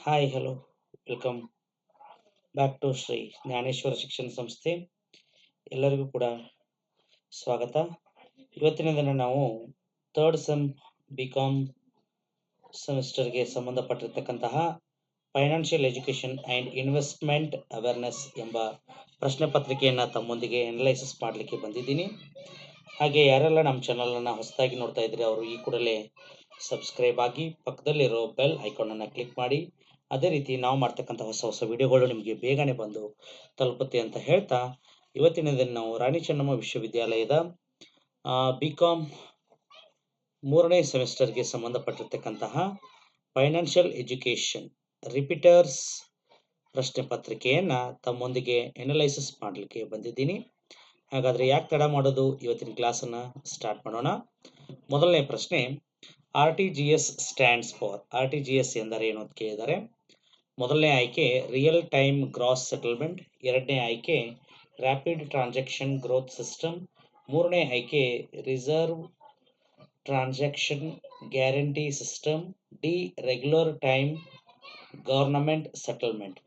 Hi hello welcome back to Shri Jnaneshwara Shikshana Samsthe. ಎಲ್ಲರಿಗೂ ಕೂಡ ಸ್ವಾಗತ. ಇವತ್ತಿನ ದಿನ ನಾವು ಥರ್ಡ್ ಸೆಮ್ ಬಿ.ಕಾಮ್ ಸೆಮಿಸ್ಟರ್ಗೆ ಸಂಬಂಧಪಟ್ಟಿರ್ತಕ್ಕಂತಹ financial education and investment awareness ಎಂಬ ಪ್ರಶ್ನೆ ಪತ್ರಿಕೆಯನ್ನು ತಮ್ಮೊಂದಿಗೆ ಅನಲೈಸಿಸ್ ಮಾಡಲಿಕ್ಕೆ ಬಂದಿದ್ದೀನಿ. ಹಾಗೆ ಯಾರೆಲ್ಲ ನಮ್ಮ ಚಾನಲನ್ನು ಹೊಸದಾಗಿ ನೋಡ್ತಾ ಇದ್ದೀರಿ ಅವರು ಈ ಕೂಡಲೇ ಸಬ್ಸ್ಕ್ರೈಬ್ ಆಗಿ ಪಕ್ಕದಲ್ಲಿರೋ ಬೆಲ್ ಐಕಾನನ್ನು ಕ್ಲಿಕ್ ಮಾಡಿ. ಅದೇ ರೀತಿ ನಾವು ಮಾಡ್ತಕ್ಕಂಥ ಹೊಸ ಹೊಸ ವಿಡಿಯೋಗಳು ನಿಮಗೆ ಬೇಗನೆ ಬಂದು ತಲುಪುತ್ತೆ ಅಂತ ಹೇಳ್ತಾ, ಇವತ್ತಿನ ದಿನ ನಾವು ರಾಣಿ ಚೆನ್ನಮ್ಮ ವಿಶ್ವವಿದ್ಯಾಲಯದ ಬಿ.ಕಾಮ್ 3ನೇ ಸೆಮಿಸ್ಟರ್ಗೆ ಸಂಬಂಧಪಟ್ಟಿರ್ತಕ್ಕಂತಹ ಫೈನಾನ್ಷಿಯಲ್ ಎಜುಕೇಷನ್ ರಿಪೀಟರ್ಸ್ ಪ್ರಶ್ನೆ ಪತ್ರಿಕೆಯನ್ನು ತಮ್ಮೊಂದಿಗೆ ಎನಲೈಸಿಸ್ ಮಾಡಲಿಕ್ಕೆ ಬಂದಿದ್ದೀನಿ. ಹಾಗಾದರೆ ಯಾಕೆ ತಡ ಮಾಡೋದು, ಇವತ್ತಿನ ಕ್ಲಾಸನ್ನು ಸ್ಟಾರ್ಟ್ ಮಾಡೋಣ. ಮೊದಲನೇ ಪ್ರಶ್ನೆ, RTGS ಸ್ಟ್ಯಾಂಡ್ಸ್ ಫಾರ್. RTGS ಎಂದರೇನು ಅಂತ ಕೇಳಿದ್ದಾರೆ. ಮೊದಲನೇ ಆಯ್ಕೆ ರಿಯಲ್ ಟೈಮ್ ಗ್ರಾಸ್ ಸೆಟಲ್ಮೆಂಟ್, ಎರಡನೇ ಆಯ್ಕೆ ರ್ಯಾಪಿಡ್ ಟ್ರಾನ್ಸಾಕ್ಷನ್ ಗ್ರೋತ್ ಸಿಸ್ಟಮ್, ಮೂರನೇ ಆಯ್ಕೆ reserve transaction guarantee system, D regular time government settlement.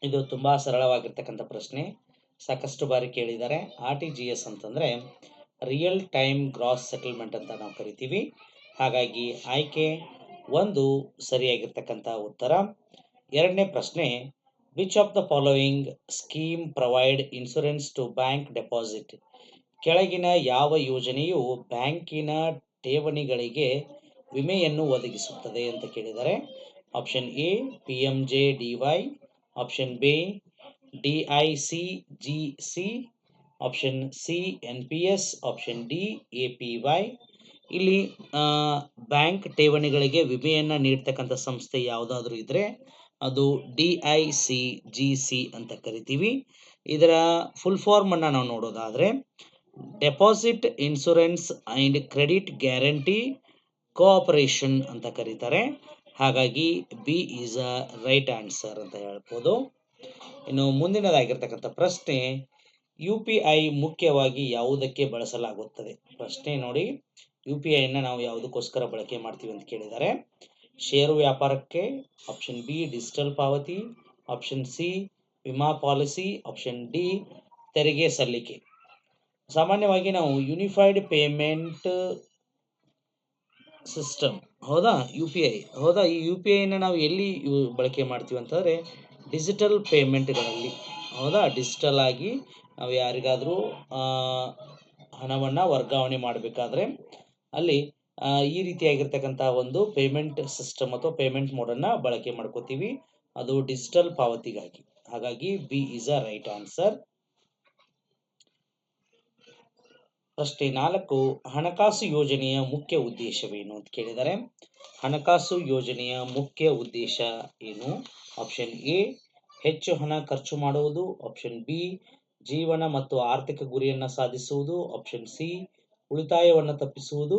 ಇದು ತುಂಬ ಸರಳವಾಗಿರ್ತಕ್ಕಂಥ ಪ್ರಶ್ನೆ, ಸಾಕಷ್ಟು ಬಾರಿ ಕೇಳಿದ್ದಾರೆ. RTGS ಅಂತಂದರೆ ರಿಯಲ್ ಟೈಮ್ ಗ್ರಾಸ್ ಸೆಟಲ್ಮೆಂಟ್ ಅಂತ ನಾವು ಕರಿತೀವಿ. ಹಾಗಾಗಿ ಆಯ್ಕೆ ಒಂದು ಸರಿಯಾಗಿರ್ತಕ್ಕಂಥ ಉತ್ತರ. ಎರಡನೇ ಪ್ರಶ್ನೆ, which of the following scheme provide insurance to bank deposit. ಕೆಳಗಿನ ಯಾವ ಯೋಜನೆಯು ಬ್ಯಾಂಕಿನ ಠೇವಣಿಗಳಿಗೆ ವಿಮೆಯನ್ನು ಒದಗಿಸುತ್ತದೆ ಅಂತ ಕೇಳಿದ್ದಾರೆ. Option A PMJDY, option B DICGC, option C NPS, option D APY. ಇಲ್ಲಿ ಬ್ಯಾಂಕ್ ಠೇವಣಿಗಳಿಗೆ ವಿಮೆಯನ್ನು ನೀಡ್ತಕ್ಕಂಥ ಸಂಸ್ಥೆ ಯಾವುದಾದ್ರೂ ಇದ್ದರೆ ಅದು DICGC ಅಂತ ಕರಿತೀವಿ. ಇದರ ಫುಲ್ ಫಾರ್ಮನ್ನು ನಾವು ನೋಡೋದಾದರೆ deposit insurance and credit guarantee cooperation ಅಂತ ಕರೀತಾರೆ. ಹಾಗಾಗಿ B is a right answer ಅಂತ ಹೇಳ್ಬೋದು. ಇನ್ನು ಮುಂದಿನದಾಗಿರ್ತಕ್ಕಂಥ ಪ್ರಶ್ನೆ, UPI ಮುಖ್ಯವಾಗಿ ಯಾವುದಕ್ಕೆ ಬಳಸಲಾಗುತ್ತದೆ. ಪ್ರಶ್ನೆ ನೋಡಿ, UPIನ ನಾವು ಯಾವುದಕ್ಕೋಸ್ಕರ ಬಳಕೆ ಮಾಡ್ತೀವಿ ಅಂತ ಕೇಳಿದ್ದಾರೆ. ಷೇರು ವ್ಯಾಪಾರಕ್ಕೆ, ಆಪ್ಷನ್ ಬಿ ಡಿಜಿಟಲ್ ಪಾವತಿ, ಆಪ್ಷನ್ ಸಿ ವಿಮಾ ಪಾಲಿಸಿ, ಆಪ್ಷನ್ ಡಿ ತೆರಿಗೆ ಸಲ್ಲಿಕೆ. ಸಾಮಾನ್ಯವಾಗಿ ನಾವು ಯೂನಿಫೈಡ್ ಪೇಮೆಂಟ್ ಸಿಸ್ಟಮ್, ಹೌದಾ, UPI ಹೌದಾ, ಈ UPIನ ನಾವು ಎಲ್ಲಿ ಬಳಕೆ ಮಾಡ್ತೀವಿ ಅಂತಂದರೆ ಡಿಜಿಟಲ್ ಪೇಮೆಂಟ್ಗಳಲ್ಲಿ, ಹೌದಾ, ಡಿಜಿಟಲ್ ಆಗಿ ನಾವು ಯಾರಿಗಾದರೂ ಹಣವನ್ನು ವರ್ಗಾವಣೆ ಮಾಡಬೇಕಾದ್ರೆ ಅಲ್ಲಿ ಈ ರೀತಿಯಾಗಿರ್ತಕ್ಕಂಥ ಒಂದು ಪೇಮೆಂಟ್ ಸಿಸ್ಟಮ್ ಅಥವಾ ಪೇಮೆಂಟ್ ಮೋಡನ್ನು ಬಳಕೆ ಮಾಡ್ಕೋತೀವಿ, ಅದು ಡಿಜಿಟಲ್ ಪಾವತಿಗಾಗಿ. ಹಾಗಾಗಿ B is a right answer. ಪ್ರಶ್ನೆ 4, ಹಣಕಾಸು ಯೋಜನೆಯ ಮುಖ್ಯ ಉದ್ದೇಶವೇನು ಅಂತ ಕೇಳಿದ್ದಾರೆ. ಹಣಕಾಸು ಯೋಜನೆಯ ಮುಖ್ಯ ಉದ್ದೇಶ ಏನು? ಆಪ್ಷನ್ ಎ ಹೆಚ್ಚು ಹಣ ಖರ್ಚು ಮಾಡುವುದು, ಆಪ್ಷನ್ ಬಿ ಜೀವನ ಮತ್ತು ಆರ್ಥಿಕ ಗುರಿಯನ್ನು ಸಾಧಿಸುವುದು, ಆಪ್ಷನ್ ಸಿ ಉಳಿತಾಯವನ್ನು ತಪ್ಪಿಸುವುದು,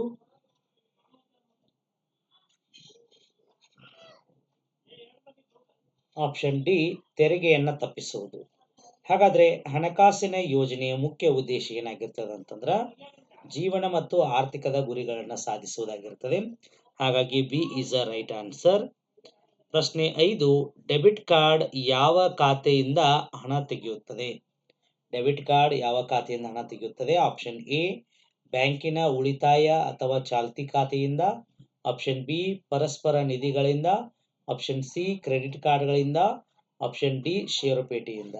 ಆಪ್ಷನ್ ಡಿ ತೆರಿಗೆಯನ್ನು ತಪ್ಪಿಸುವುದು. ಹಾಗಾದರೆ ಹಣಕಾಸಿನ ಯೋಜನೆಯ ಮುಖ್ಯ ಉದ್ದೇಶ ಏನಾಗಿರ್ತದೆ ಅಂತಂದ್ರೆ ಜೀವನ ಮತ್ತು ಆರ್ಥಿಕದ ಗುರಿಗಳನ್ನು ಸಾಧಿಸುವುದಾಗಿರ್ತದೆ. ಹಾಗಾಗಿ B is a right answer. ಪ್ರಶ್ನೆ 5, ಡೆಬಿಟ್ ಕಾರ್ಡ್ ಯಾವ ಖಾತೆಯಿಂದ ಹಣ ತೆಗೆಯುತ್ತದೆ. ಡೆಬಿಟ್ ಕಾರ್ಡ್ ಯಾವ ಖಾತೆಯಿಂದ ಹಣ ತೆಗೆಯುತ್ತದೆ? ಆಪ್ಷನ್ ಎ ಬ್ಯಾಂಕಿನ ಉಳಿತಾಯ ಅಥವಾ ಚಾಲ್ತಿ ಖಾತೆಯಿಂದ, ಆಪ್ಷನ್ ಬಿ ಪರಸ್ಪರ ನಿಧಿಗಳಿಂದ, ಆಪ್ಷನ್ ಸಿ ಕ್ರೆಡಿಟ್ ಕಾರ್ಡ್ಗಳಿಂದ, ಆಪ್ಷನ್ ಡಿ ಷೇರುಪೇಟೆಯಿಂದ.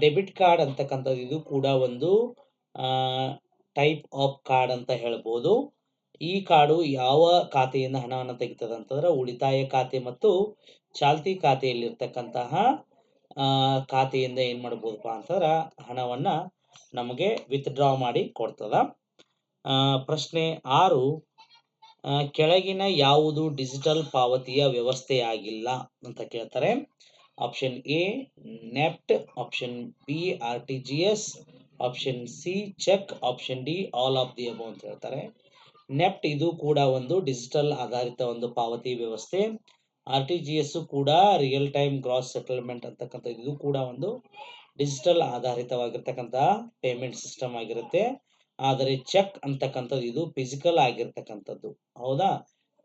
ಡೆಬಿಟ್ ಕಾರ್ಡ್ ಅಂತಕ್ಕಂಥದ್ದು ಇದು ಕೂಡ ಒಂದು ಟೈಪ್ ಆಫ್ ಕಾರ್ಡ್ ಅಂತ ಹೇಳ್ಬೋದು. ಈ ಕಾರ್ಡು ಯಾವ ಖಾತೆಯಿಂದ ಹಣವನ್ನು ತೆಗಿತದೆ ಅಂತಂದ್ರೆ ಉಳಿತಾಯ ಖಾತೆ ಮತ್ತು ಚಾಲ್ತಿ ಖಾತೆಯಲ್ಲಿರ್ತಕ್ಕಂತಹ ಖಾತೆಯಿಂದ ಏನು ಮಾಡ್ಬೋದಪ್ಪ ಅಂತಂದ್ರೆ ಹಣವನ್ನು ನಮಗೆ ವಿತ್ಡ್ರಾ ಮಾಡಿ ಕೊಡ್ತದ. ಪ್ರಶ್ನೆ 6, ಕೆಳಗಿನ ಯಾವುದು ಡಿಜಿಟಲ್ ಪಾವತಿಯ ವ್ಯವಸ್ಥೆಯಾಗಿಲ್ಲ ಅಂತ ಕೇಳ್ತಾರೆ. Option A NEFT, option B RTGS, option C cheque, option D all of the above ಅಂತ ಹೇಳ್ತಾರೆ. ನೆಫ್ಟ್ ಇದು ಕೂಡ ಒಂದು ಡಿಜಿಟಲ್ ಆಧಾರಿತ ಒಂದು ಪಾವತಿ ವ್ಯವಸ್ಥೆ. RTGS ಕೂಡ ರಿಯಲ್ ಟೈಮ್ ಗ್ರಾಸ್ ಸೆಟಲ್ಮೆಂಟ್ ಅಂತಕ್ಕಂಥ ಇದು ಕೂಡ ಒಂದು ಡಿಜಿಟಲ್ ಆಧಾರಿತವಾಗಿರ್ತಕ್ಕಂಥ ಪೇಮೆಂಟ್ ಸಿಸ್ಟಮ್ ಆಗಿರುತ್ತೆ. ಆದರೆ ಚೆಕ್ ಅಂತಕ್ಕಂಥದ್ದು ಇದು ಫಿಸಿಕಲ್ ಆಗಿರ್ತಕ್ಕಂಥದ್ದು, ಹೌದಾ.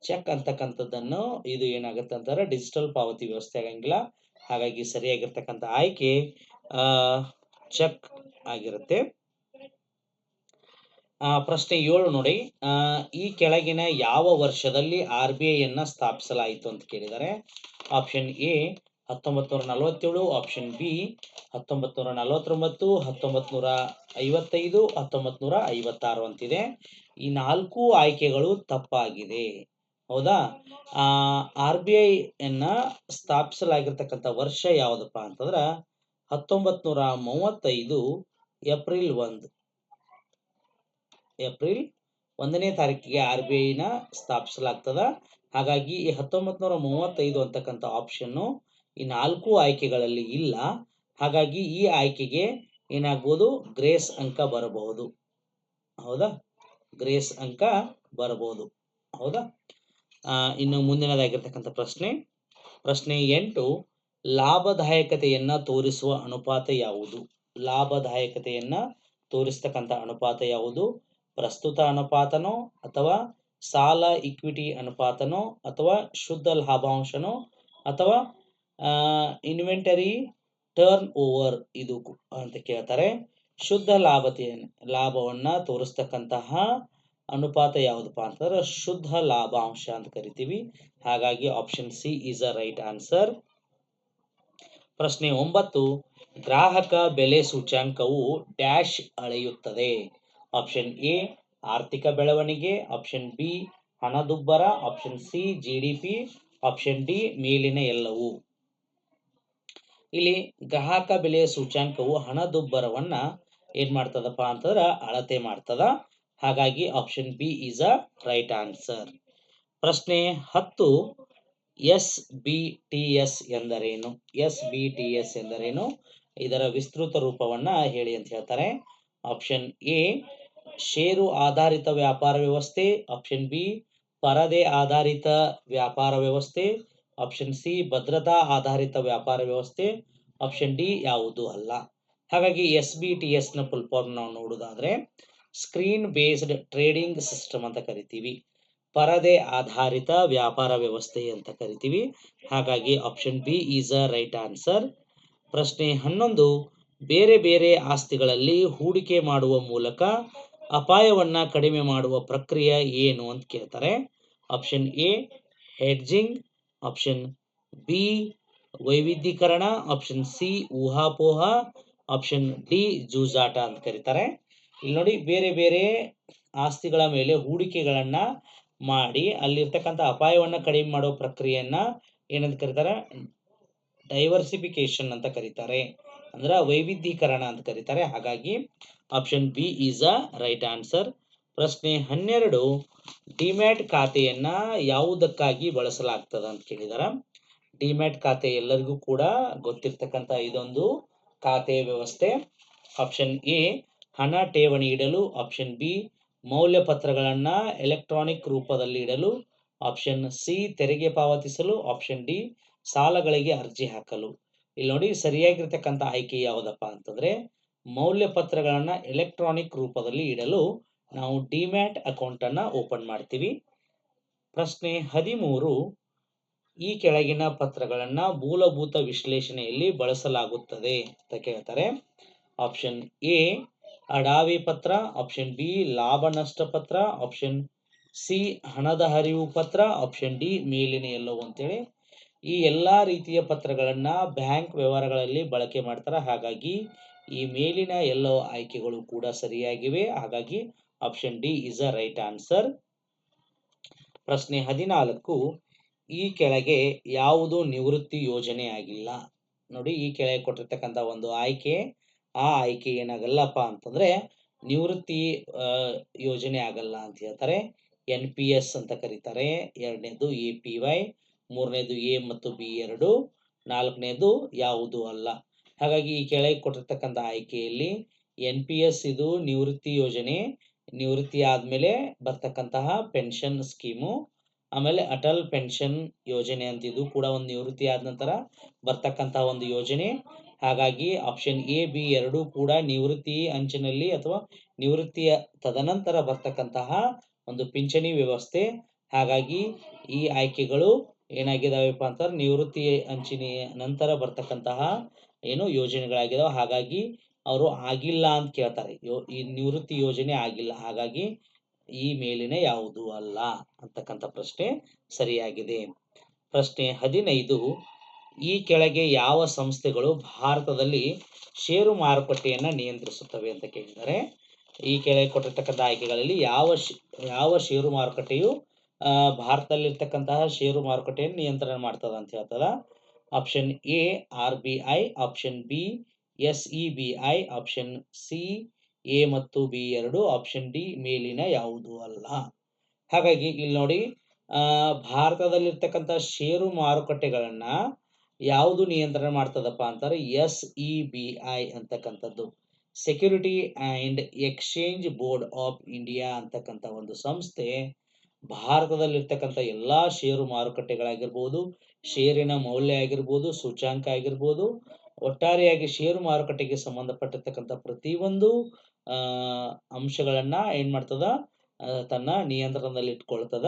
ಚೆಕ್ ಅಂತಕ್ಕಂಥದ್ದನ್ನು ಇದು ಏನಾಗುತ್ತೆ ಅಂತಾರೆ ಡಿಜಿಟಲ್ ಪಾವತಿ ವ್ಯವಸ್ಥೆ ಆಗಂಗಿಲ್ಲ. ಹಾಗಾಗಿ ಸರಿಯಾಗಿರ್ತಕ್ಕಂಥ ಆಯ್ಕೆ ಚೆಕ್ ಆಗಿರುತ್ತೆ. ಪ್ರಶ್ನೆ 7 ನೋಡಿ. ಈ ಕೆಳಗಿನ ಯಾವ ವರ್ಷದಲ್ಲಿ RBIಯನ್ನ ಸ್ಥಾಪಿಸಲಾಯಿತು ಅಂತ ಕೇಳಿದ್ದಾರೆ. ಆಪ್ಷನ್ ಎ 1947, ಆಪ್ಷನ್ ಬಿ 1949, 1955, 1956 ಅಂತಿದೆ. ಈ 4 ಆಯ್ಕೆಗಳು ತಪ್ಪಾಗಿದೆ. ಹೌದಾ? RBIಯನ್ನ ಸ್ಥಾಪಿಸಲಾಗಿರ್ತಕ್ಕಂಥ ವರ್ಷ ಯಾವುದಪ್ಪ ಅಂತಂದ್ರ 1935 ಏಪ್ರಿಲ್ 1. ಏಪ್ರಿಲ್ 1ನೇ ತಾರೀಕಿಗೆ RBIನ ಸ್ಥಾಪಿಸಲಾಗ್ತದ. ಹಾಗಾಗಿ ಈ 1935 ಅಂತಕ್ಕಂಥ ಆಪ್ಷನ್ನು ಈ 4 ಆಯ್ಕೆಗಳಲ್ಲಿ ಇಲ್ಲ. ಹಾಗಾಗಿ ಈ ಆಯ್ಕೆಗೆ ಏನಾಗ್ಬೋದು ಗ್ರೇಸ್ ಅಂಕ ಬರಬಹುದು. ಹೌದಾ? ಗ್ರೇಸ್ ಅಂಕ ಬರಬಹುದು. ಹೌದಾ? ಇನ್ನು ಮುಂದಿನದಾಗಿರ್ತಕ್ಕಂಥ ಪ್ರಶ್ನೆ 8 ಲಾಭದಾಯಕತೆಯನ್ನ ತೋರಿಸುವ ಅನುಪಾತ ಯಾವುದು? ಲಾಭದಾಯಕತೆಯನ್ನ ತೋರಿಸ್ತಕ್ಕಂಥ ಅನುಪಾತ ಯಾವುದು? ಪ್ರಸ್ತುತ ಅನುಪಾತನೋ ಅಥವಾ ಸಾಲ ಇಕ್ವಿಟಿ ಅನುಪಾತನೋ ಅಥವಾ ಶುದ್ಧ ಲಾಭಾಂಶನೋ ಅಥವಾ ಇನ್ವೆಂಟರಿ ಟರ್ನ್ ಓವರ್ ಇದು ಅಂತ ಕೇಳ್ತಾರೆ. ಶುದ್ಧ ಲಾಭವನ್ನ ತೋರಿಸ್ತಕ್ಕಂತಹ ಅನುಪಾತ ಯಾವುದಪ್ಪ ಅಂತಂದ್ರೆ ಶುದ್ಧ ಲಾಭಾಂಶ ಅಂತ ಕರಿತೀವಿ. ಹಾಗಾಗಿ option C is a right answer. ಪ್ರಶ್ನೆ 9 ಗ್ರಾಹಕ ಬೆಲೆ ಸೂಚ್ಯಂಕವು ಡ್ಯಾಶ್ ಅಳೆಯುತ್ತದೆ. ಆಪ್ಷನ್ ಎ ಆರ್ಥಿಕ ಬೆಳವಣಿಗೆ, ಆಪ್ಷನ್ ಬಿ ಹಣದುಬ್ಬರ, option C GDP, option D ಮೇಲಿನ ಎಲ್ಲವೂ. ಇಲ್ಲಿ ಗ್ರಾಹಕ ಬೆಲೆಯ ಸೂಚ್ಯಂಕವು ಹಣದುಬ್ಬರವನ್ನ ಏನ್ ಮಾಡ್ತದಪ್ಪ ಅಂತಂದ್ರ ಅಳತೆ ಮಾಡ್ತದ. ಹಾಗಾಗಿ option B is a right answer. ಪ್ರಶ್ನೆ 10 SBTS ಎಂದರೇನು? SBTS ಎಂದರೇನು? ಇದರ ವಿಸ್ತೃತ ರೂಪವನ್ನ ಹೇಳಿ ಅಂತ ಹೇಳ್ತಾರೆ. ಆಪ್ಷನ್ ಎ ಷೇರು ಆಧಾರಿತ ವ್ಯಾಪಾರ ವ್ಯವಸ್ಥೆ, ಆಪ್ಷನ್ ಬಿ ಪರದೆ ಆಧಾರಿತ ವ್ಯಾಪಾರ ವ್ಯವಸ್ಥೆ, ಆಪ್ಷನ್ ಸಿ ಭದ್ರತಾ ಆಧಾರಿತ ವ್ಯಾಪಾರ ವ್ಯವಸ್ಥೆ, ಆಪ್ಷನ್ ಡಿ ಯಾವುದು ಅಲ್ಲ. ಹಾಗಾಗಿ SBTS ನ ಫುಲ್ ಫಾರ್ಮ್ ನಾವು ನೋಡುವುದಾದ್ರೆ ಸ್ಕ್ರೀನ್ ಬೇಸ್ಡ್ ಟ್ರೇಡಿಂಗ್ ಸಿಸ್ಟಮ್ ಅಂತ ಕರಿತೀವಿ. ಪರದೆ ಆಧಾರಿತ ವ್ಯಾಪಾರ ವ್ಯವಸ್ಥೆ ಅಂತ ಕರಿತೀವಿ. ಹಾಗಾಗಿ option B is a right answer. ಪ್ರಶ್ನೆ 11 ಬೇರೆ ಬೇರೆ ಆಸ್ತಿಗಳಲ್ಲಿ ಹೂಡಿಕೆ ಮಾಡುವ ಮೂಲಕ ಅಪಾಯವನ್ನ ಕಡಿಮೆ ಮಾಡುವ ಪ್ರಕ್ರಿಯೆ ಏನು ಅಂತ ಕೇಳ್ತಾರೆ. Option A hedging, option B ವೈವಿಧ್ಯೀಕರಣ, ಆಪ್ಷನ್ ಸಿ ಊಹಾಪೋಹ, ಆಪ್ಷನ್ ಡಿ ಜೂಜಾಟ ಅಂತ ಕರೀತಾರೆ. ಇಲ್ಲಿ ನೋಡಿ ಬೇರೆ ಬೇರೆ ಆಸ್ತಿಗಳ ಮೇಲೆ ಹೂಡಿಕೆಗಳನ್ನ ಮಾಡಿ ಅಲ್ಲಿರ್ತಕ್ಕಂಥ ಅಪಾಯವನ್ನ ಕಡಿಮೆ ಮಾಡುವ ಪ್ರಕ್ರಿಯೆಯನ್ನ ಏನಂತ ಕರೀತಾರೆ? ಡೈವರ್ಸಿಫಿಕೇಶನ್ ಅಂತ ಕರೀತಾರೆ. ಅಂದ್ರ ವೈವಿಧ್ಯೀಕರಣ ಅಂತ ಕರೀತಾರೆ. ಹಾಗಾಗಿ option B is a right answer. ಪ್ರಶ್ನೆ 12 ಡಿಮ್ಯಾಟ್ ಖಾತೆಯನ್ನ ಯಾವುದಕ್ಕಾಗಿ ಬಳಸಲಾಗ್ತದ ಅಂತ ಕೇಳಿದಾರ. ಡಿಮ್ಯಾಟ್ ಖಾತೆ ಎಲ್ಲರಿಗೂ ಕೂಡ ಗೊತ್ತಿರ್ತಕ್ಕಂಥ ಇದೊಂದು ಖಾತೆ ವ್ಯವಸ್ಥೆ. ಆಪ್ಷನ್ ಎ ಹಣ ಠೇವಣಿ ಇಡಲು, ಆಪ್ಷನ್ ಬಿ ಮೌಲ್ಯ ಪತ್ರಗಳನ್ನ ಎಲೆಕ್ಟ್ರಾನಿಕ್ ರೂಪದಲ್ಲಿ ಇಡಲು, ಆಪ್ಷನ್ ಸಿ ತೆರಿಗೆ ಪಾವತಿಸಲು, ಆಪ್ಷನ್ ಡಿ ಸಾಲಗಳಿಗೆ ಅರ್ಜಿ ಹಾಕಲು. ಇಲ್ಲಿ ನೋಡಿ ಸರಿಯಾಗಿರ್ತಕ್ಕಂಥ ಆಯ್ಕೆ ಯಾವುದಪ್ಪ ಅಂತಂದ್ರೆ ಮೌಲ್ಯ ಪತ್ರಗಳನ್ನ ಎಲೆಕ್ಟ್ರಾನಿಕ್ ರೂಪದಲ್ಲಿ ಇಡಲು ನಾವು ಡಿಮ್ಯಾಟ್ ಅಕೌಂಟ್ ಅನ್ನ ಓಪನ್ ಮಾಡ್ತೀವಿ. ಪ್ರಶ್ನೆ 13 ಈ ಕೆಳಗಿನ ಪತ್ರಗಳನ್ನ ಮೂಲಭೂತ ವಿಶ್ಲೇಷಣೆಯಲ್ಲಿ ಬಳಸಲಾಗುತ್ತದೆ ಅಂತ ಕೇಳ್ತಾರೆ. ಆಪ್ಷನ್ ಎ ಅಡಾವಿ ಪತ್ರ, ಆಪ್ಷನ್ ಬಿ ಲಾಭ ನಷ್ಟ ಪತ್ರ, ಆಪ್ಷನ್ ಸಿ ಹಣದ ಹರಿವು ಪತ್ರ, ಆಪ್ಷನ್ ಡಿ ಮೇಲಿನ ಎಲ್ಲವೂ ಅಂತೇಳಿ. ಈ ಎಲ್ಲಾ ರೀತಿಯ ಪತ್ರಗಳನ್ನ ಬ್ಯಾಂಕ್ ವ್ಯವಹಾರಗಳಲ್ಲಿ ಬಳಕೆ ಮಾಡ್ತಾರೆ. ಹಾಗಾಗಿ ಈ ಮೇಲಿನ ಎಲ್ಲ ಆಯ್ಕೆಗಳು ಕೂಡ ಸರಿಯಾಗಿವೆ. ಹಾಗಾಗಿ option D is a right answer. ಪ್ರಶ್ನೆ 14 ಈ ಕೆಳಗೆ ಯಾವುದು ನಿವೃತ್ತಿ ಯೋಜನೆ ಆಗಿಲ್ಲ? ನೋಡಿ ಈ ಕೆಳಗೆ ಕೊಟ್ಟಿರ್ತಕ್ಕಂಥ ಒಂದು ಆಯ್ಕೆ, ಆ ಆಯ್ಕೆ ಏನಾಗಲ್ಲಪ್ಪ ಅಂತಂದ್ರೆ ನಿವೃತ್ತಿ ಯೋಜನೆ ಆಗಲ್ಲ ಅಂತ ಹೇಳ್ತಾರೆ. NPS ಅಂತ ಕರೀತಾರೆ. ಎರಡನೇದು APY, ಮೂರನೇದು ಎ ಮತ್ತು ಬಿ ಎರಡು, ನಾಲ್ಕನೇದು ಯಾವುದು ಅಲ್ಲ. ಹಾಗಾಗಿ ಈ ಕೆಳಗೆ ಕೊಟ್ಟಿರ್ತಕ್ಕಂಥ ಆಯ್ಕೆಯಲ್ಲಿ NPS ಇದು ನಿವೃತ್ತಿ ಯೋಜನೆ, ನಿವೃತ್ತಿ ಆದ್ಮೇಲೆ ಬರ್ತಕ್ಕಂತಹ ಪೆನ್ಷನ್ ಸ್ಕೀಮು. ಆಮೇಲೆ ಅಟಲ್ ಪೆನ್ಷನ್ ಯೋಜನೆ ಅಂತ ಇದು ಕೂಡ ಒಂದು ನಿವೃತ್ತಿ ಆದ ನಂತರ ಬರ್ತಕ್ಕಂತಹ ಒಂದು ಯೋಜನೆ. ಹಾಗಾಗಿ ಆಪ್ಷನ್ ಎ ಬಿ ಎರಡೂ ಕೂಡ ನಿವೃತ್ತಿ ಅಂಚಿನಲ್ಲಿ ಅಥವಾ ನಿವೃತ್ತಿಯ ತದನಂತರ ಬರ್ತಕ್ಕಂತಹ ಒಂದು ಪಿಂಚಣಿ ವ್ಯವಸ್ಥೆ. ಹಾಗಾಗಿ ಈ ಆಯ್ಕೆಗಳು ಏನಾಗಿದಾವೆಪ್ಪ ಅಂತಂದ್ರೆ ನಿವೃತ್ತಿ ಅಂಚಿನ ನಂತರ ಬರ್ತಕ್ಕಂತಹ ಏನು ಯೋಜನೆಗಳಾಗಿದಾವೆ. ಹಾಗಾಗಿ ಅವರು ಆಗಿಲ್ಲ ಅಂತ ಕೇಳ್ತಾರೆ. ಈ ನಿವೃತ್ತಿ ಯೋಜನೆ ಆಗಿಲ್ಲ, ಹಾಗಾಗಿ ಈ ಮೇಲಿನ ಯಾವುದು ಅಲ್ಲ ಅಂತಕ್ಕಂಥ ಪ್ರಶ್ನೆ ಸರಿಯಾಗಿದೆ. ಪ್ರಶ್ನೆ 15, ಈ ಕೆಳಗೆ ಯಾವ ಸಂಸ್ಥೆಗಳು ಭಾರತದಲ್ಲಿ ಷೇರು ಮಾರುಕಟ್ಟೆಯನ್ನು ನಿಯಂತ್ರಿಸುತ್ತವೆ ಅಂತ ಕೇಳಿದ್ದಾರೆ. ಈ ಕೆಳಗೆ ಕೊಟ್ಟಿರ್ತಕ್ಕಂಥ ಆಯ್ಕೆಗಳಲ್ಲಿ ಯಾವ ಷೇರು ಮಾರುಕಟ್ಟೆಯು ಭಾರತದಲ್ಲಿರ್ತಕ್ಕಂತಹ ಷೇರು ಮಾರುಕಟ್ಟೆಯನ್ನು ನಿಯಂತ್ರಣ ಮಾಡ್ತದ ಅಂತ ಹೇಳ್ತದ. Option A RBI, option B SEBI, option C A ಮತ್ತು ಬಿ ಎರಡು, ಆಪ್ಷನ್ ಡಿ ಮೇಲಿನ ಯಾವುದು ಅಲ್ಲ. ಹಾಗಾಗಿ ಇಲ್ಲಿ ನೋಡಿ, ಭಾರತದಲ್ಲಿರ್ತಕ್ಕಂಥ ಷೇರು ಮಾರುಕಟ್ಟೆಗಳನ್ನ ಯಾವುದು ನಿಯಂತ್ರಣ ಮಾಡ್ತದಪ್ಪ ಅಂತಾರೆ? SEBI ಅಂತಕ್ಕಂಥದ್ದು, security and exchange board of India ಅಂತಕ್ಕಂಥ ಒಂದು ಸಂಸ್ಥೆ ಭಾರತದಲ್ಲಿರ್ತಕ್ಕಂಥ ಎಲ್ಲ ಷೇರು ಮಾರುಕಟ್ಟೆಗಳಾಗಿರ್ಬೋದು, ಷೇರಿನ ಮೌಲ್ಯ ಆಗಿರ್ಬೋದು, ಸೂಚ್ಯಾಂಕ ಆಗಿರ್ಬೋದು, ಒಟ್ಟಾರೆಯಾಗಿ ಷೇರು ಮಾರುಕಟ್ಟೆಗೆ ಸಂಬಂಧಪಟ್ಟಿರ್ತಕ್ಕಂಥ ಪ್ರತಿಯೊಂದು ಅಂಶಗಳನ್ನು ಏನು ಮಾಡ್ತದ, ತನ್ನ ನಿಯಂತ್ರಣದಲ್ಲಿ ಇಟ್ಕೊಳ್ತದ.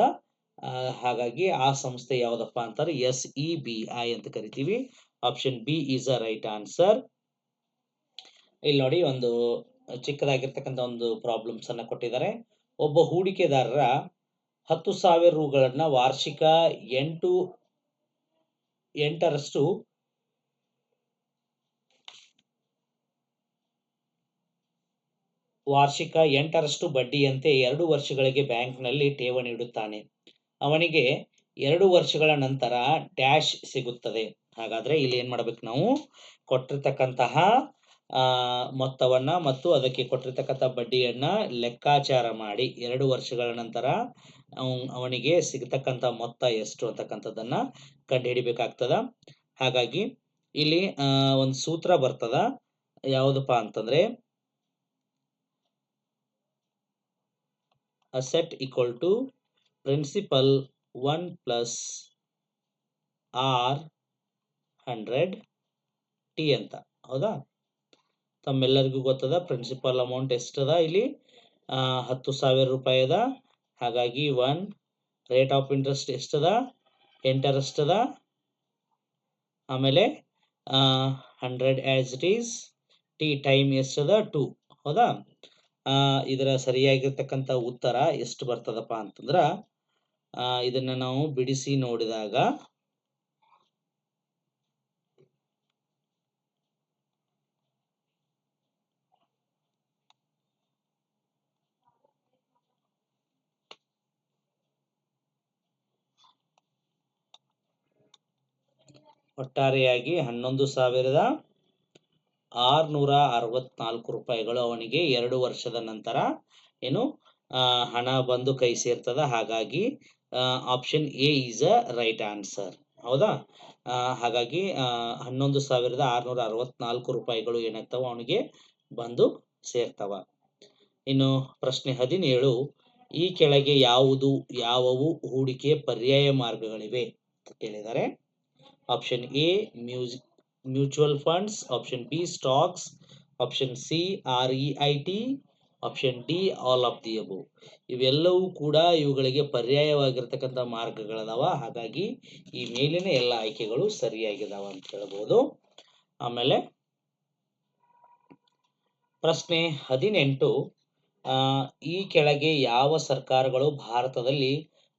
ಹಾಗಾಗಿ ಆ ಸಂಸ್ಥೆ ಯಾವುದಪ್ಪ ಅಂತಾರೆ? SEBI ಅಂತ ಕರಿತೀವಿ. Option B is a right answer. ಇಲ್ಲಿ ನೋಡಿ, ಒಂದು ಚಿಕ್ಕದಾಗಿರ್ತಕ್ಕಂಥ ಒಂದು ಪ್ರಾಬ್ಲಮ್ಸ್ ಅನ್ನ ಕೊಟ್ಟಿದ್ದಾರೆ. ಒಬ್ಬ ಹೂಡಿಕೆದಾರರ 10,000 ರೂಗಳನ್ನು ವಾರ್ಷಿಕ 8% ಬಡ್ಡಿಯಂತೆ 2 ವರ್ಷಗಳಿಗೆ ಬ್ಯಾಂಕ್ನಲ್ಲಿ ಠೇವಣಿ ಇಡುತ್ತಾನೆ. ಅವನಿಗೆ 2 ವರ್ಷಗಳ ನಂತರ ಡ್ಯಾಶ್ ಸಿಗುತ್ತದೆ. ಹಾಗಾದ್ರೆ ಇಲ್ಲಿ ಏನ್ ಮಾಡ್ಬೇಕು ನಾವು? ಕೊಟ್ಟಿರ್ತಕ್ಕಂತಹ ಮೊತ್ತವನ್ನ ಮತ್ತು ಅದಕ್ಕೆ ಕೊಟ್ಟಿರ್ತಕ್ಕಂಥ ಬಡ್ಡಿಯನ್ನ ಲೆಕ್ಕಾಚಾರ ಮಾಡಿ 2 ವರ್ಷಗಳ ನಂತರ ಅವನಿಗೆ ಸಿಗತಕ್ಕಂಥ ಮೊತ್ತ ಎಷ್ಟು ಅಂತಕ್ಕಂಥದ್ದನ್ನ ಕಂಡುಹಿಡಿಬೇಕಾಗ್ತದ. ಹಾಗಾಗಿ ಇಲ್ಲಿ ಒಂದು ಸೂತ್ರ ಬರ್ತದ, ಯಾವುದಪ್ಪ ಅಂತಂದ್ರೆ asset equal to principal 1 + R100T ಅಂತ. ಹೌದಾ? ತಮ್ಮೆಲ್ಲರಿಗೂ ಗೊತ್ತದ ಪ್ರಿನ್ಸಿಪಲ್ ಅಮೌಂಟ್ ಎಷ್ಟದ? ಇಲ್ಲಿ 10,000 ರೂಪಾಯಿ ಅದ. ಹಾಗಾಗಿ 1, ರೇಟ್ ಆಫ್ ಇಂಟ್ರೆಸ್ಟ್ ಎಷ್ಟದ? 8% ಅದ. ಆಮೇಲೆ 100 as it is, T time ಎಷ್ಟದ? 2. ಹೌದಾ? ಇದರ ಸರಿಯಾಗಿರ್ತಕ್ಕಂಥ ಉತ್ತರ ಎಷ್ಟು ಬರ್ತದಪ್ಪ ಅಂತಂದ್ರ, ಇದನ್ನ ನಾವು ಬಿಡಿಸಿ ನೋಡಿದಾಗ ಒಟ್ಟಾರೆಯಾಗಿ 11,664 ರೂಪಾಯಿಗಳು ಅವನಿಗೆ 2 ವರ್ಷದ ನಂತರ ಏನು ಹಣ ಬಂದು ಕೈ ಸೇರ್ತದ. ಹಾಗಾಗಿ option A is a right answer. ಹೌದಾ? ಹಾಗಾಗಿ 11,664 ರೂಪಾಯಿಗಳು ಏನಾಗ್ತಾವ, ಅವನಿಗೆ ಬಂದು ಸೇರ್ತಾವ. ಇನ್ನು ಪ್ರಶ್ನೆ 17, ಈ ಕೆಳಗೆ ಯಾವುವು ಹೂಡಿಕೆ ಪರ್ಯಾಯ ಮಾರ್ಗಗಳಿವೆ ಅಂತ ಕೇಳಿದ್ದಾರೆ. Option A mutual funds, option B stocks, option C REIT, option D all of the above. ಇವೆಲ್ಲವೂ ಕೂಡ ಇವುಗಳಿಗೆ ಪರ್ಯಾಯವಾಗಿರ್ತಕ್ಕಂಥ ಮಾರ್ಗಗಳದಾವ. ಹಾಗಾಗಿ ಈ ಮೇಲಿನ ಎಲ್ಲ ಆಯ್ಕೆಗಳು ಸರಿಯಾಗಿದಾವ ಅಂತ ಹೇಳ್ಬೋದು. ಆಮೇಲೆ ಪ್ರಶ್ನೆ 18, ಈ ಕೆಳಗೆ ಯಾವ ಸರ್ಕಾರಗಳು ಭಾರತದಲ್ಲಿ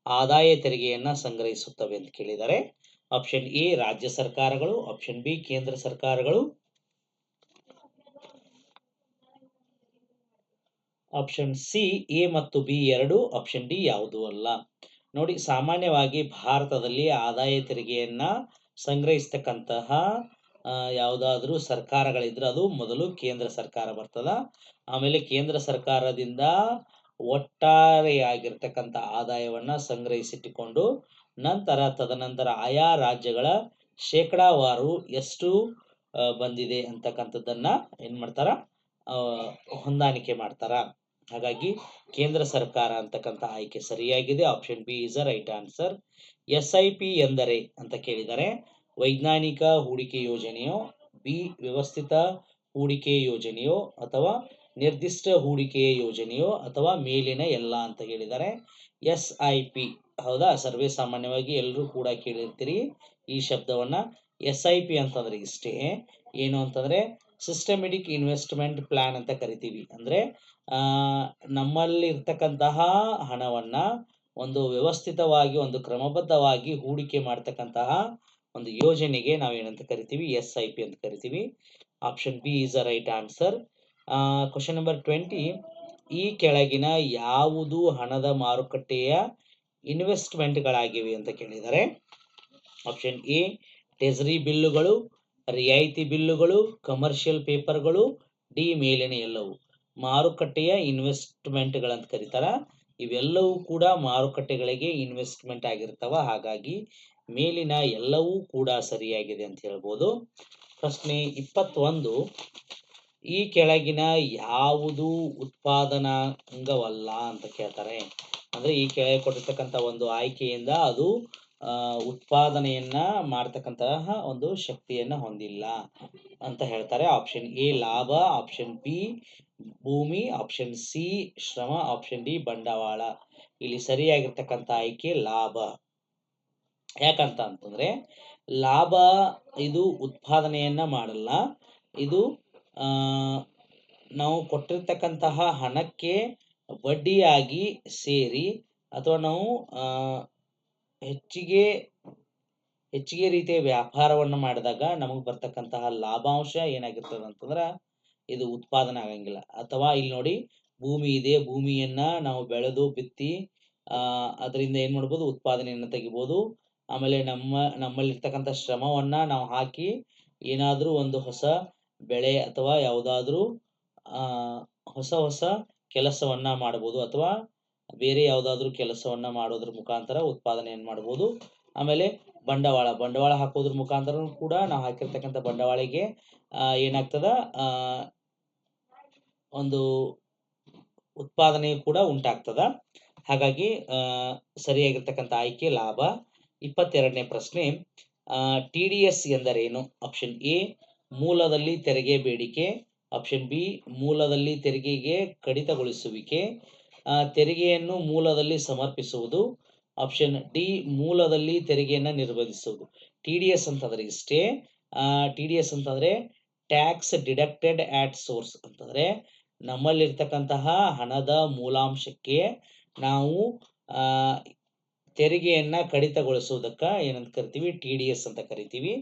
ಆದಾಯ ತೆರಿಗೆಯನ್ನ ಸಂಗ್ರಹಿಸುತ್ತವೆ ಅಂತ ಕೇಳಿದ್ದಾರೆ. ಆಪ್ಷನ್ ಎ ರಾಜ್ಯ ಸರ್ಕಾರಗಳು, ಆಪ್ಷನ್ ಬಿ ಕೇಂದ್ರ ಸರ್ಕಾರಗಳು, ಆಪ್ಷನ್ ಸಿ ಎ ಮತ್ತು ಬಿ ಎರಡು, ಆಪ್ಷನ್ ಡಿ ಯಾವುದು ಅಲ್ಲ. ನೋಡಿ, ಸಾಮಾನ್ಯವಾಗಿ ಭಾರತದಲ್ಲಿ ಆದಾಯ ತೆರಿಗೆಯನ್ನ ಸಂಗ್ರಹಿಸ್ತಕ್ಕಂತಹ ಯಾವುದಾದ್ರೂ ಸರ್ಕಾರಗಳಿದ್ರೆ ಅದು ಮೊದಲು ಕೇಂದ್ರ ಸರ್ಕಾರ ಬರ್ತದ. ಆಮೇಲೆ ಕೇಂದ್ರ ಸರ್ಕಾರದಿಂದ ಒಟ್ಟಾರೆಯಾಗಿರ್ತಕ್ಕಂಥ ಆದಾಯವನ್ನ ಸಂಗ್ರಹಿಸಿಟ್ಟುಕೊಂಡು ತದನಂತರ ಆಯಾ ರಾಜ್ಯಗಳ ಶೇಕಡಾವಾರು ಎಷ್ಟು ಬಂದಿದೆ ಅಂತಕ್ಕಂಥದ್ದನ್ನ ಏನ್ ಮಾಡ್ತಾರ, ಹೊಂದಾಣಿಕೆ ಮಾಡ್ತಾರ. ಹಾಗಾಗಿ ಕೇಂದ್ರ ಸರ್ಕಾರ ಅಂತಕ್ಕಂಥ ಆಯ್ಕೆ ಸರಿಯಾಗಿದೆ. Option B is a right answer. SIP ಎಂದರೆ ಅಂತ ಕೇಳಿದರೆ ವೈಜ್ಞಾನಿಕ ಹೂಡಿಕೆ ಯೋಜನೆಯೋ, ಬಿ ವ್ಯವಸ್ಥಿತ ಹೂಡಿಕೆ ಯೋಜನೆಯೋ, ಅಥವಾ ನಿರ್ದಿಷ್ಟ ಹೂಡಿಕೆಯ ಯೋಜನೆಯೋ, ಅಥವಾ ಮೇಲಿನ ಎಲ್ಲ ಅಂತ ಹೇಳಿದ್ದಾರೆ. SIP ಹೌದಾ? ಸರ್ವೇ ಸಾಮಾನ್ಯವಾಗಿ ಎಲ್ಲರೂ ಕೂಡ ಕೇಳಿರ್ತೀರಿ ಈ ಶಬ್ದವನ್ನ. SIP ಅಂತಂದ್ರೆ ಇಷ್ಟೇ. ಏನು ಅಂತಂದ್ರೆ ಸಿಸ್ಟಮೆಟಿಕ್ ಇನ್ವೆಸ್ಟ್ಮೆಂಟ್ ಪ್ಲಾನ್ ಅಂತ ಕರಿತೀವಿ. ಅಂದ್ರೆ ಆ, ನಮ್ಮಲ್ಲಿ ಇರ್ತಕ್ಕಂತಹ ಹಣವನ್ನ ಒಂದು ವ್ಯವಸ್ಥಿತವಾಗಿ, ಒಂದು ಕ್ರಮಬದ್ಧವಾಗಿ ಹೂಡಿಕೆ ಮಾಡ್ತಕ್ಕಂತಹ ಒಂದು ಯೋಜನೆಗೆ ನಾವೇನಂತ ಕರಿತೀವಿ? SIP ಅಂತ ಕರಿತೀವಿ. Option B is the right answer. Question number 20, ಈ ಕೆಳಗಿನ ಯಾವುದು ಹಣದ ಮಾರುಕಟ್ಟೆಯ ಇನ್ವೆಸ್ಟ್ಮೆಂಟ್ಗಳಾಗಿವೆ ಅಂತ ಕೇಳಿದ್ದಾರೆ. ಆಪ್ಷನ್ ಎ ಟ್ರೆಜರಿ ಬಿಲ್ಲುಗಳು, ರಿಯಾಯಿತಿ ಬಿಲ್ಲುಗಳು, ಕಮರ್ಷಿಯಲ್ ಪೇಪರ್ಗಳು, ಡಿ ಮೇಲಿನ ಎಲ್ಲವು. ಮಾರುಕಟ್ಟೆಯ ಇನ್ವೆಸ್ಟ್ಮೆಂಟ್ಗಳಂತ ಕರೀತಾರ. ಇವೆಲ್ಲವೂ ಕೂಡ ಮಾರುಕಟ್ಟೆಗಳಿಗೆ ಇನ್ವೆಸ್ಟ್ಮೆಂಟ್ ಆಗಿರ್ತಾವ. ಹಾಗಾಗಿ ಮೇಲಿನ ಎಲ್ಲವೂ ಕೂಡ ಸರಿಯಾಗಿದೆ ಅಂತ ಹೇಳ್ಬೋದು. ಪ್ರಶ್ನೆ 21, ಈ ಕೆಳಗಿನ ಯಾವುದು ಉತ್ಪಾದನಾಂಗವಲ್ಲ ಅಂತ ಕೇಳ್ತಾರೆ. ಅಂದ್ರೆ ಈ ಕೆಳಗೆ ಕೊಟ್ಟಿರ್ತಕ್ಕಂಥ ಒಂದು ಆಯ್ಕೆಯಿಂದ ಅದು ಉತ್ಪಾದನೆಯನ್ನ ಮಾಡ್ತಕ್ಕಂತಹ ಒಂದು ಶಕ್ತಿಯನ್ನ ಹೊಂದಿಲ್ಲ ಅಂತ ಹೇಳ್ತಾರೆ. ಆಪ್ಷನ್ ಎ ಲಾಭ, ಆಪ್ಷನ್ ಬಿ ಭೂಮಿ, ಆಪ್ಷನ್ ಸಿ ಶ್ರಮ, ಆಪ್ಷನ್ ಡಿ ಬಂಡವಾಳ. ಇಲ್ಲಿ ಸರಿಯಾಗಿರ್ತಕ್ಕಂಥ ಆಯ್ಕೆ ಲಾಭ. ಯಾಕಂತ ಅಂತಂದ್ರೆ ಲಾಭ ಇದು ಉತ್ಪಾದನೆಯನ್ನ ಮಾಡಲ್ಲ. ಇದು ನಾವು ಕೊಟ್ಟಿರ್ತಕ್ಕಂತಹ ಹಣಕ್ಕೆ ಬಡ್ಡಿಯಾಗಿ ಸೇರಿ ಅಥವಾ ನಾವು ಹೆಚ್ಚಿಗೆ ರೀತಿಯ ವ್ಯಾಪಾರವನ್ನು ಮಾಡಿದಾಗ ನಮಗೆ ಬರ್ತಕ್ಕಂತಹ ಲಾಭಾಂಶ ಏನಾಗಿರ್ತದೆ ಅಂತಂದ್ರೆ ಇದು ಉತ್ಪಾದನೆ ಆಗಂಗಿಲ್ಲ. ಅಥವಾ ಇಲ್ಲಿ ನೋಡಿ, ಭೂಮಿ ಇದೆ, ಭೂಮಿಯನ್ನ ನಾವು ಬೆಳೆದು ಬಿತ್ತಿ ಅದರಿಂದ ಏನ್ ಮಾಡ್ಬೋದು? ಉತ್ಪಾದನೆಯನ್ನು ತೆಗಿಬೋದು. ಆಮೇಲೆ ನಮ್ಮಲ್ಲಿರ್ತಕ್ಕಂಥ ಶ್ರಮವನ್ನ ನಾವು ಹಾಕಿ ಏನಾದ್ರೂ ಒಂದು ಹೊಸ ಬೆಳೆ ಅಥವಾ ಯಾವುದಾದ್ರೂ ಹೊಸ ಕೆಲಸವನ್ನ ಮಾಡಬಹುದು, ಅಥವಾ ಬೇರೆ ಯಾವುದಾದ್ರೂ ಕೆಲಸವನ್ನ ಮಾಡೋದ್ರ ಮುಖಾಂತರ ಉತ್ಪಾದನೆಯನ್ನು ಮಾಡಬಹುದು. ಆಮೇಲೆ ಬಂಡವಾಳ ಹಾಕೋದ್ರ ಮುಖಾಂತರ ಕೂಡ ನಾವು ಹಾಕಿರ್ತಕ್ಕಂಥ ಬಂಡವಾಳಿಗೆ ಏನಾಗ್ತದ ಒಂದು ಉತ್ಪಾದನೆ ಕೂಡ ಉಂಟಾಗ್ತದ. ಹಾಗಾಗಿ ಸರಿಯಾಗಿರ್ತಕ್ಕಂಥ ಆಯ್ಕೆ ಲಾಭ. 22ನೇ ಪ್ರಶ್ನೆ, TDS ಎಂದರೇನು? ಆಪ್ಷನ್ ಎ ಮೂಲದಲ್ಲಿ ತೆರಿಗೆ ಬೇಡಿಕೆ, ಆಪ್ಷನ್ ಬಿ ಮೂಲದಲ್ಲಿ ತೆರಿಗೆಗೆ ಕಡಿತಗೊಳಿಸುವಿಕೆ, ತೆರಿಗೆಯನ್ನು ಮೂಲದಲ್ಲಿ ಸಮರ್ಪಿಸುವುದು, ಆಪ್ಷನ್ ಡಿ ಮೂಲದಲ್ಲಿ ತೆರಿಗೆಯನ್ನು ನಿರ್ಬಂಧಿಸುವುದು. TDS ಅಂತಂದ್ರೆ ಇಷ್ಟೇ. TDS ಅಂತಂದ್ರೆ ಟ್ಯಾಕ್ಸ್ ಡಿಡಕ್ಟೆಡ್ ಆಟ್ ಸೋರ್ಸ್ ಅಂತಂದ್ರೆ ನಮ್ಮಲ್ಲಿರ್ತಕ್ಕಂತಹ ಹಣದ ಮೂಲಾಂಶಕ್ಕೆ ನಾವು ತೆರಿಗೆಯನ್ನ ಕಡಿತಗೊಳಿಸುವುದಕ್ಕ ಏನಂತ ಕರಿತೀವಿ? TDS ಅಂತ ಕರಿತೀವಿ.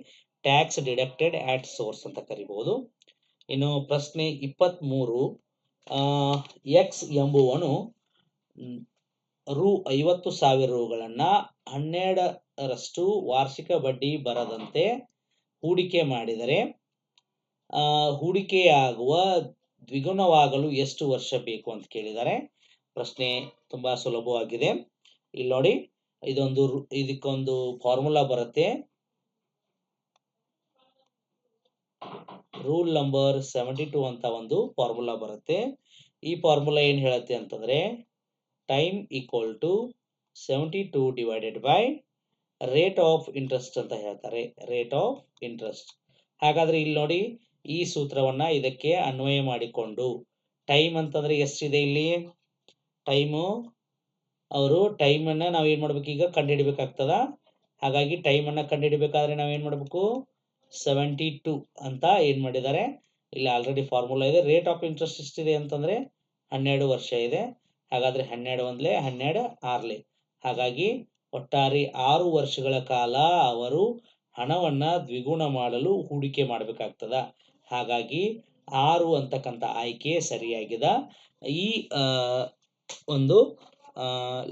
ಟ್ಯಾಕ್ಸ್ ಡಿಡಕ್ಟೆಡ್ ಆಟ್ ಸೋರ್ಸ್ ಅಂತ ಕರಿಬಹುದು. ಇನ್ನು ಪ್ರಶ್ನೆ 23, ಎಕ್ಸ್ ಎಂಬುವನು ರೂ. 50,000 ವಾರ್ಷಿಕ ಬಡ್ಡಿ ಬರದಂತೆ ಹೂಡಿಕೆ ಮಾಡಿದರೆ ಹೂಡಿಕೆಯಾಗುವ ದ್ವಿಗುಣವಾಗಲು ಎಷ್ಟು ವರ್ಷ ಬೇಕು ಅಂತ ಕೇಳಿದ್ದಾರೆ. ಪ್ರಶ್ನೆ ತುಂಬಾ ಸುಲಭವಾಗಿದೆ. ಇಲ್ಲಿ ನೋಡಿ, ಇದಕ್ಕೊಂದು ಫಾರ್ಮುಲಾ ಬರುತ್ತೆ. ರೂಲ್ ನಂಬರ್ 72 ಅಂತ ಒಂದು ಫಾರ್ಮುಲಾ ಬರುತ್ತೆ. ಈ ಫಾರ್ಮುಲಾ ಏನ್ ಹೇಳುತ್ತೆ ಅಂತಂದ್ರೆ time equal to 72 divided by rate of interest ಅಂತ ಹೇಳ್ತಾರೆ. Rate of interest. ಹಾಗಾದ್ರೆ ಇಲ್ಲಿ ನೋಡಿ, ಈ ಸೂತ್ರವನ್ನ ಇದಕ್ಕೆ ಅನ್ವಯ ಮಾಡಿಕೊಂಡು ಟೈಮ್ ಅಂತಂದ್ರೆ ಎಷ್ಟಿದೆ ಇಲ್ಲಿ? ಟೈಮನ್ನ ನಾವು ಏನ್ ಮಾಡ್ಬೇಕು? ಈಗ ಕಂಡುಹಿಡಬೇಕಾಗ್ತದ. ಹಾಗಾಗಿ ಟೈಮನ್ನ ಕಂಡುಹಿಡಬೇಕಾದ್ರೆ ನಾವೇನ್ ಮಾಡ್ಬೇಕು? 72 ಅಂತ ಏನ್ ಮಾಡಿದ್ದಾರೆ ಇಲ್ಲಿ ಆಲ್ರೆಡಿ ಫಾರ್ಮುಲಾ ಇದೆ. ರೇಟ್ ಆಫ್ ಇಂಟ್ರೆಸ್ಟ್ ಎಷ್ಟಿದೆ ಅಂತಂದ್ರೆ 12 ವರ್ಷ ಇದೆ. ಹಾಗಾದ್ರೆ 12 ಒಂದ್ಲೆ 12 ಆರ್ಲೆ, ಹಾಗಾಗಿ ಒಟ್ಟಾರೆ 6 ವರ್ಷಗಳ ಕಾಲ ಅವರು ಹಣವನ್ನ ದ್ವಿಗುಣ ಮಾಡಲು ಹೂಡಿಕೆ ಮಾಡಬೇಕಾಗ್ತದ. ಹಾಗಾಗಿ 6 ಅಂತಕ್ಕಂಥ ಆಯ್ಕೆ ಸರಿಯಾಗಿದೆ. ಈ ಒಂದು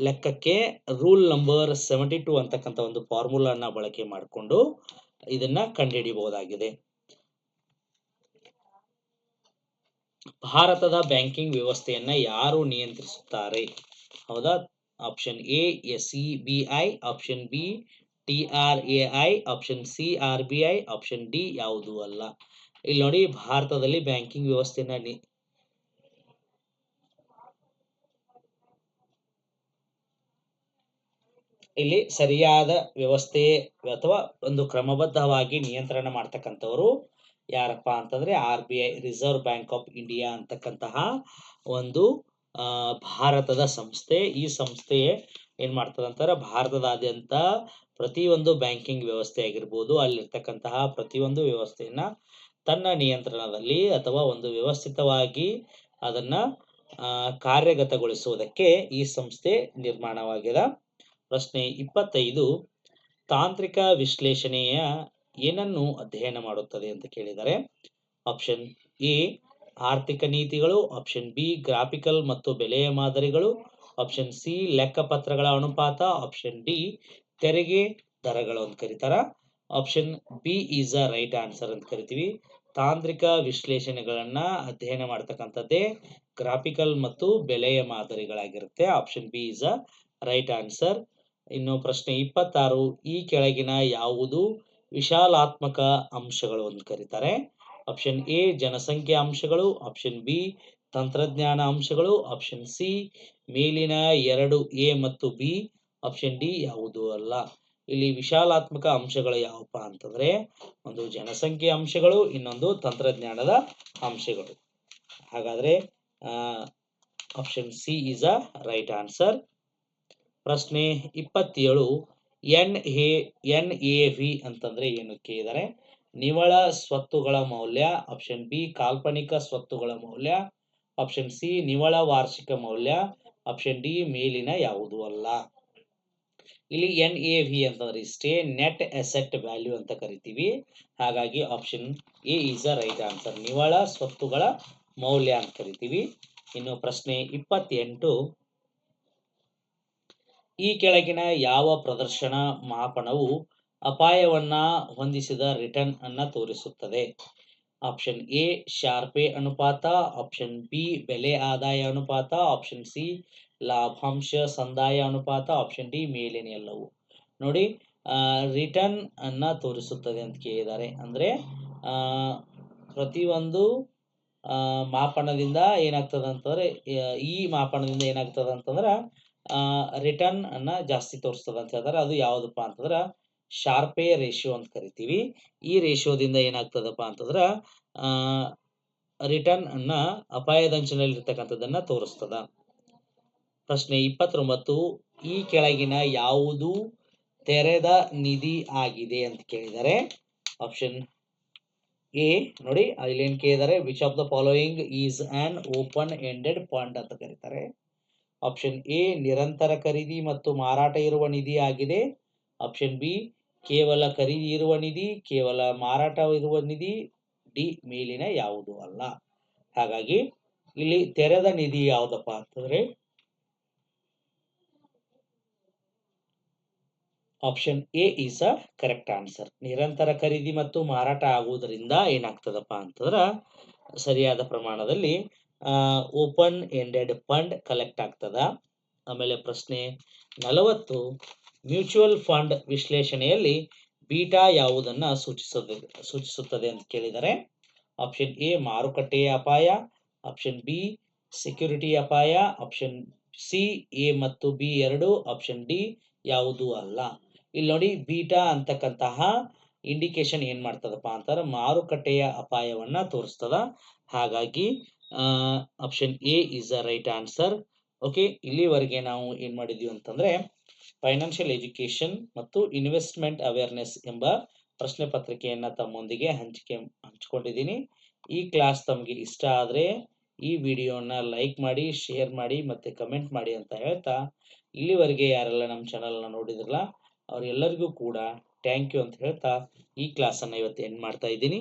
ಲೆಕ್ಕಕ್ಕೆ ರೂಲ್ ನಂಬರ್ 72 ಅಂತಕ್ಕಂಥ ಒಂದು ಫಾರ್ಮುಲಾನ ಬಳಕೆ ಮಾಡಿಕೊಂಡು ಇದನ್ನ ಕಂಡುಹಿಡಿಯಬಹುದಾಗಿದೆ. ಭಾರತದ ಬ್ಯಾಂಕಿಂಗ್ ವ್ಯವಸ್ಥೆಯನ್ನ ಯಾರು ನಿಯಂತ್ರಿಸುತ್ತಾರೆ? ಹೌದಾ? Option A SEBI, option B TRAI, option C RBI, option D ಯಾವುದೂ ಅಲ್ಲ. ಇಲ್ಲಿ ನೋಡಿ, ಭಾರತದಲ್ಲಿ ಬ್ಯಾಂಕಿಂಗ್ ವ್ಯವಸ್ಥೆಯನ್ನ ಇಲ್ಲಿ ಸರಿಯಾದ ವ್ಯವಸ್ಥೆ ಅಥವಾ ಒಂದು ಕ್ರಮಬದ್ಧವಾಗಿ ನಿಯಂತ್ರಣ ಮಾಡ್ತಕ್ಕಂಥವ್ರು ಯಾರಪ್ಪ ಅಂತಂದ್ರೆ RBI, reserve bank of India ಅಂತಕ್ಕಂತಹ ಒಂದು ಭಾರತದ ಸಂಸ್ಥೆ. ಈ ಸಂಸ್ಥೆ ಏನ್ ಮಾಡ್ತದೆ ಅಂತಾರೆ, ಭಾರತದಾದ್ಯಂತ ಪ್ರತಿಯೊಂದು ಬ್ಯಾಂಕಿಂಗ್ ವ್ಯವಸ್ಥೆ ಆಗಿರ್ಬೋದು, ಅಲ್ಲಿರ್ತಕ್ಕಂತಹ ಪ್ರತಿಯೊಂದು ವ್ಯವಸ್ಥೆಯನ್ನ ತನ್ನ ನಿಯಂತ್ರಣದಲ್ಲಿ ಅಥವಾ ಒಂದು ವ್ಯವಸ್ಥಿತವಾಗಿ ಅದನ್ನ ಕಾರ್ಯಗತಗೊಳಿಸುವುದಕ್ಕೆ ಈ ಸಂಸ್ಥೆ ನಿರ್ಮಾಣವಾಗಿದೆ. ಪ್ರಶ್ನೆ 25, ತಾಂತ್ರಿಕ ವಿಶ್ಲೇಷಣೆಯ ಏನನ್ನು ಅಧ್ಯಯನ ಮಾಡುತ್ತದೆ ಅಂತ ಕೇಳಿದರೆ, ಆಪ್ಷನ್ ಎ ಆರ್ಥಿಕ ನೀತಿಗಳು, ಆಪ್ಷನ್ ಬಿ ಗ್ರಾಫಿಕಲ್ ಮತ್ತು ಬೆಲೆಯ ಮಾದರಿಗಳು, ಆಪ್ಷನ್ ಸಿ ಲೆಕ್ಕಪತ್ರಗಳ ಅನುಪಾತ, ಆಪ್ಷನ್ ಡಿ ತೆರಿಗೆ ದರಗಳು ಅಂತ ಕರೀತಾರ. Option B is a right answer ಅಂತ ಕರಿತೀವಿ. ತಾಂತ್ರಿಕ ವಿಶ್ಲೇಷಣೆಗಳನ್ನ ಅಧ್ಯಯನ ಮಾಡ್ತಕ್ಕಂಥದ್ದೇ ಗ್ರಾಫಿಕಲ್ ಮತ್ತು ಬೆಲೆಯ ಮಾದರಿಗಳಾಗಿರುತ್ತೆ. Option B is a right answer. ಇನ್ನು ಪ್ರಶ್ನೆ 26, ಈ ಕೆಳಗಿನ ಯಾವುದು ವಿಶಾಲಾತ್ಮಕ ಅಂಶಗಳು ಅಂತ ಕರೀತಾರೆ. ಆಪ್ಷನ್ ಎ ಜನಸಂಖ್ಯಾ ಅಂಶಗಳು, ಆಪ್ಷನ್ ಬಿ ತಂತ್ರಜ್ಞಾನ ಅಂಶಗಳು, ಆಪ್ಷನ್ ಸಿ ಮೇಲಿನ 2 ಎ ಮತ್ತು ಬಿ, ಆಪ್ಷನ್ ಡಿ ಯಾವುದು ಅಲ್ಲ. ಇಲ್ಲಿ ವಿಶಾಲಾತ್ಮಕ ಅಂಶಗಳು ಯಾವಪ್ಪ ಅಂತಂದ್ರೆ ಒಂದು ಜನಸಂಖ್ಯೆ ಅಂಶಗಳು, ಇನ್ನೊಂದು ತಂತ್ರಜ್ಞಾನದ ಅಂಶಗಳು. ಹಾಗಾದ್ರೆ option C is a right answer. ಪ್ರಶ್ನೆ 27, NAV ಅಂತಂದ್ರೆ ಏನು ಕೇಳಿದರೆ, ನಿವ್ವಳ ಸ್ವತ್ತುಗಳ ಮೌಲ್ಯ, ಆಪ್ಷನ್ ಬಿ ಕಾಲ್ಪನಿಕ ಸ್ವತ್ತುಗಳ ಮೌಲ್ಯ, ಆಪ್ಷನ್ ಸಿ ನಿವ್ವಳ ವಾರ್ಷಿಕ ಮೌಲ್ಯ, ಆಪ್ಷನ್ ಡಿ ಮೇಲಿನ ಯಾವುದು ಅಲ್ಲ. ಇಲ್ಲಿ NAV ಅಂತಂದ್ರೆ ಇಷ್ಟೇ, ನೆಟ್ ಅಸೆಟ್ ವ್ಯಾಲ್ಯೂ ಅಂತ ಕರಿತೀವಿ. ಹಾಗಾಗಿ option A is a right answer, ನಿವ್ವಳ ಸ್ವತ್ತುಗಳ ಮೌಲ್ಯ ಅಂತ ಕರಿತೀವಿ. ಇನ್ನು ಪ್ರಶ್ನೆ 28, ಈ ಕೆಳಗಿನ ಯಾವ ಪ್ರದರ್ಶನ ಮಾಪನವು ಅಪಾಯವನ್ನ ಹೊಂದಿಸಿದ ರಿಟರ್ನ್ ಅನ್ನ ತೋರಿಸುತ್ತದೆ? ಆಪ್ಷನ್ ಎ ಶಾರ್ಪೆ ಅನುಪಾತ, ಆಪ್ಷನ್ ಬಿ ಬೆಲೆ ಆದಾಯ ಅನುಪಾತ, ಆಪ್ಷನ್ ಸಿ ಲಾಭಾಂಶ ಸಂದಾಯ ಅನುಪಾತ, ಆಪ್ಷನ್ ಡಿ ಮೇಲಿನ ಎಲ್ಲವು. ನೋಡಿ, ರಿಟರ್ನ್ ಅನ್ನ ತೋರಿಸುತ್ತದೆ ಅಂತ ಕೇಳಿದ್ದಾರೆ. ಅಂದ್ರೆ ಪ್ರತಿಯೊಂದು ಮಾಪನದಿಂದ ಏನಾಗ್ತದೆ ಅಂತಂದ್ರೆ, ಈ ಮಾಪನದಿಂದ ಏನಾಗ್ತದೆ ಅಂತಂದ್ರೆ ರಿಟರ್ನ್ ಅನ್ನ ಜಾಸ್ತಿ ತೋರಿಸ್ತದೆ ಅಂತ ಹೇಳ್ತಾರೆ. ಅದು ಯಾವುದಪ್ಪ ಅಂತಂದ್ರೆ ಶಾರ್ಪೆ ರೇಷಿಯೋ ಅಂತ ಕರಿತೀವಿ. ಈ ರೇಷಿಯೋದಿಂದ ಏನಾಗ್ತದಪ್ಪ ಅಂತಂದ್ರೆ ರಿಟರ್ನ್ ಅನ್ನ ಅಪಾಯದಂಚಿನಲ್ಲಿ ಇರ್ತಕ್ಕಂಥದ್ದನ್ನ ತೋರಿಸ್ತದ. ಪ್ರಶ್ನೆ 29, ಈ ಕೆಳಗಿನ ಯಾವುದು ತೆರೆದ ನಿಧಿ ಆಗಿದೆ ಅಂತ ಕೇಳಿದರೆ, ಆಪ್ಷನ್ ಎ ನೋಡಿ ಅಲ್ಲಿ ಏನ್ ಕೇಳಿದರೆ, which of the following is on open ended fund ಅಂತ ಕರೀತಾರೆ. ಆಪ್ಷನ್ ಎ ನಿರಂತರ ಖರೀದಿ ಮತ್ತು ಮಾರಾಟ ಇರುವ ನಿಧಿ ಆಗಿದೆ. ಆಪ್ಷನ್ ಬಿ ಕೇವಲ ಖರೀದಿ ಇರುವ ನಿಧಿ, ಕೇವಲ ಮಾರಾಟ ಇರುವ ನಿಧಿ, ಡಿ ಮೇಲಿನ ಯಾವುದು ಅಲ್ಲ. ಹಾಗಾಗಿ ಇಲ್ಲಿ ತೆರೆದ ನಿಧಿ ಯಾವುದಪ್ಪ ಅಂತಂದ್ರೆ option A is a correct answer. ನಿರಂತರ ಖರೀದಿ ಮತ್ತು ಮಾರಾಟ ಆಗುವುದರಿಂದ ಏನಾಗ್ತದಪ್ಪ ಅಂತಂದ್ರ ಸರಿಯಾದ ಪ್ರಮಾಣದಲ್ಲಿ ಓಪನ್ ಎಂಡೆಡ್ ಫಂಡ್ ಕಲೆಕ್ಟ್ ಆಗ್ತದ. ಆಮೇಲೆ ಪ್ರಶ್ನೆ 40, ಮ್ಯೂಚುವಲ್ ಫಂಡ್ ವಿಶ್ಲೇಷಣೆಯಲ್ಲಿ ಬೀಟಾ ಯಾವುದನ್ನ ಸೂಚಿಸುತ್ತದೆ ಅಂತ ಕೇಳಿದರೆ, ಆಪ್ಷನ್ ಎ ಮಾರುಕಟ್ಟೆಯ ಅಪಾಯ, ಆಪ್ಷನ್ ಬಿ ಸೆಕ್ಯೂರಿಟಿ ಅಪಾಯ, ಆಪ್ಷನ್ ಸಿ ಎ ಮತ್ತು ಬಿ ಎರಡು, ಆಪ್ಷನ್ ಡಿ ಯಾವುದು ಅಲ್ಲ. ಇಲ್ಲಿ ನೋಡಿ, ಬೀಟಾ ಅಂತಕ್ಕಂತಹ ಇಂಡಿಕೇಶನ್ ಏನ್ ಮಾಡ್ತದಪ್ಪ ಅಂತಾರೆ, ಮಾರುಕಟ್ಟೆಯ ಅಪಾಯವನ್ನ ತೋರಿಸ್ತದ. ಹಾಗಾಗಿ option A is a right answer. Okay, ಇಲ್ಲಿವರೆಗೆ ನಾವು ಏನ್ ಮಾಡಿದ್ವಿ ಅಂತಂದ್ರೆ ಫೈನಾನ್ಷಿಯಲ್ ಎಜುಕೇಶನ್ ಮತ್ತು ಇನ್ವೆಸ್ಟ್ಮೆಂಟ್ ಅವೇರ್ನೆಸ್ ಎಂಬ ಪ್ರಶ್ನೆ ಪತ್ರಿಕೆಯನ್ನ ತಮ್ಮೊಂದಿಗೆ ಹಂಚಿಕೊಂಡಿದ್ದೀನಿ. ಈ ಕ್ಲಾಸ್ ತಮಗೆ ಇಷ್ಟ ಆದ್ರೆ ಈ ವಿಡಿಯೋನ ಲೈಕ್ ಮಾಡಿ, ಶೇರ್ ಮಾಡಿ ಮತ್ತೆ ಕಮೆಂಟ್ ಮಾಡಿ ಅಂತ ಹೇಳ್ತಾ, ಇಲ್ಲಿವರೆಗೆ ಯಾರೆಲ್ಲ ನಮ್ಮ ಚಾನಲ್ನ ನೋಡಿದ್ರಲ್ಲ ಅವರೆಲ್ಲರಿಗೂ ಕೂಡ ಥ್ಯಾಂಕ್ ಯು ಅಂತ ಹೇಳ್ತಾ ಈ ಕ್ಲಾಸನ್ನು ಇವತ್ತು ಎಂಡ್ ಮಾಡ್ತಾ ಇದ್ದೀನಿ.